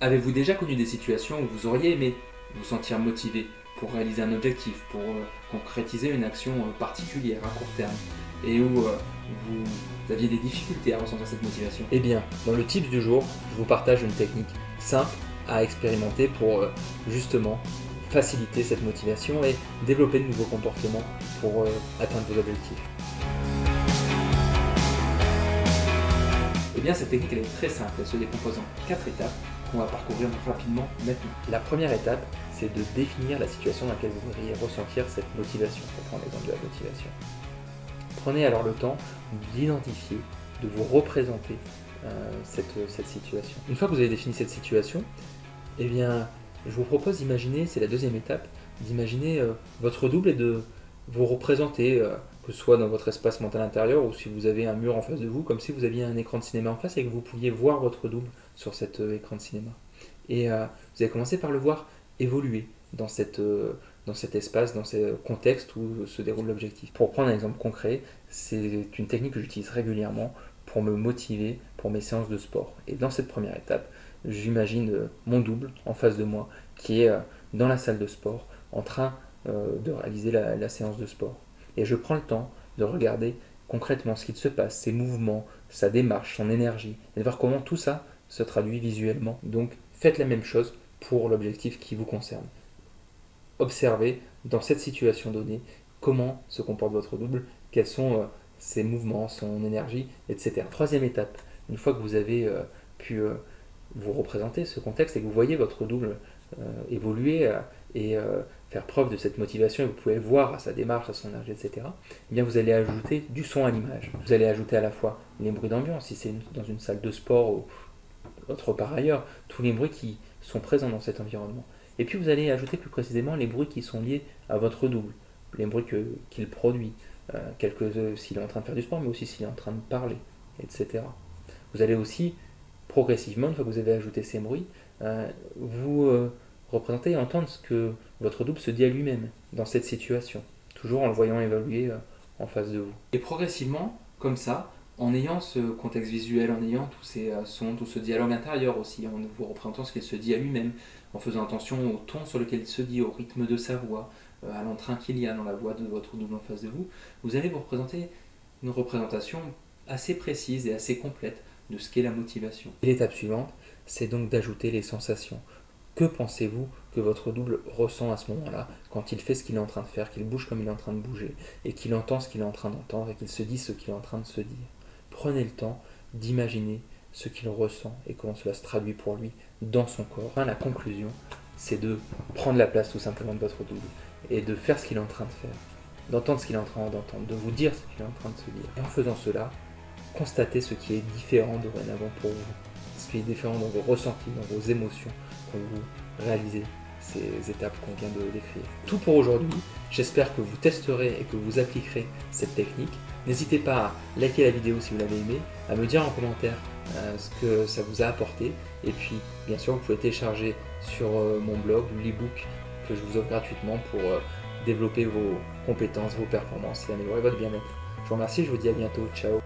Avez-vous déjà connu des situations où vous auriez aimé vous sentir motivé pour réaliser un objectif, pour concrétiser une action particulière à court terme, et où vous aviez des difficultés à ressentir cette motivation? Eh bien, dans le tips du jour, je vous partage une technique simple à expérimenter pour justement faciliter cette motivation et développer de nouveaux comportements pour atteindre vos objectifs. Eh bien, cette technique elle est très simple, elle se décompose en 4 étapes qu'on va parcourir rapidement maintenant. La première étape, c'est de définir la situation dans laquelle vous voudriez ressentir cette motivation, pour prendre l'exemple de la motivation. Prenez alors le temps d'identifier, de vous représenter cette situation. Une fois que vous avez défini cette situation, eh bien, je vous propose d'imaginer, c'est la deuxième étape, d'imaginer votre double et de vous représenter, que ce soit dans votre espace mental intérieur ou si vous avez un mur en face de vous, comme si vous aviez un écran de cinéma en face et que vous pouviez voir votre double sur cet écran de cinéma. Et vous allez commencer par le voir évoluer dans cet espace, dans ce contexte où se déroule l'objectif. Pour prendre un exemple concret, c'est une technique que j'utilise régulièrement pour me motiver pour mes séances de sport. Et dans cette première étape, j'imagine mon double en face de moi qui est dans la salle de sport en train de réaliser la séance de sport. Et je prends le temps de regarder concrètement ce qu'il se passe, ses mouvements, sa démarche, son énergie, et de voir comment tout ça se traduit visuellement. Donc faites la même chose pour l'objectif qui vous concerne. Observez dans cette situation donnée comment se comporte votre double, quels sont ses mouvements, son énergie, etc. Troisième étape, une fois que vous avez pu vous représenter ce contexte et que vous voyez votre double évoluer et faire preuve de cette motivation, et vous pouvez le voir à sa démarche, à son énergie, etc., eh bien vous allez ajouter du son à l'image. Vous allez ajouter à la fois les bruits d'ambiance, si c'est dans une salle de sport ou autre part ailleurs, tous les bruits qui sont présents dans cet environnement. Et puis vous allez ajouter plus précisément les bruits qui sont liés à votre double, les bruits qu'il produit, s'il est en train de faire du sport, mais aussi s'il est en train de parler, etc. Vous allez aussi progressivement, une fois que vous avez ajouté ces bruits, vous représenter et entendre ce que votre double se dit à lui-même dans cette situation, toujours en le voyant évoluer en face de vous. Et progressivement, comme ça, en ayant ce contexte visuel, en ayant tous ces sons, tout ce dialogue intérieur aussi, en vous représentant ce qu'il se dit à lui-même, en faisant attention au ton sur lequel il se dit, au rythme de sa voix, à l'entrain qu'il y a dans la voix de votre double en face de vous, vous allez vous représenter une représentation assez précise et assez complète de ce qu'est la motivation. Et l'étape suivante, c'est donc d'ajouter les sensations. Que pensez-vous que votre double ressent à ce moment-là, quand il fait ce qu'il est en train de faire, qu'il bouge comme il est en train de bouger, et qu'il entend ce qu'il est en train d'entendre, et qu'il se dit ce qu'il est en train de se dire? Prenez le temps d'imaginer ce qu'il ressent et comment cela se traduit pour lui dans son corps. Enfin, la conclusion, c'est de prendre la place tout simplement de votre double et de faire ce qu'il est en train de faire, d'entendre ce qu'il est en train d'entendre, de vous dire ce qu'il est en train de se dire. Et en faisant cela, constatez ce qui est différent dorénavant pour vous, ce qui est différent dans vos ressentis, dans vos émotions, quand vous réalisez ces étapes qu'on vient de décrire. Tout pour aujourd'hui, j'espère que vous testerez et que vous appliquerez cette technique. N'hésitez pas à liker la vidéo si vous l'avez aimée, à me dire en commentaire ce que ça vous a apporté, et puis bien sûr vous pouvez télécharger sur mon blog l'ebook que je vous offre gratuitement pour développer vos compétences, vos performances et améliorer votre bien-être. Je vous remercie, je vous dis à bientôt, ciao.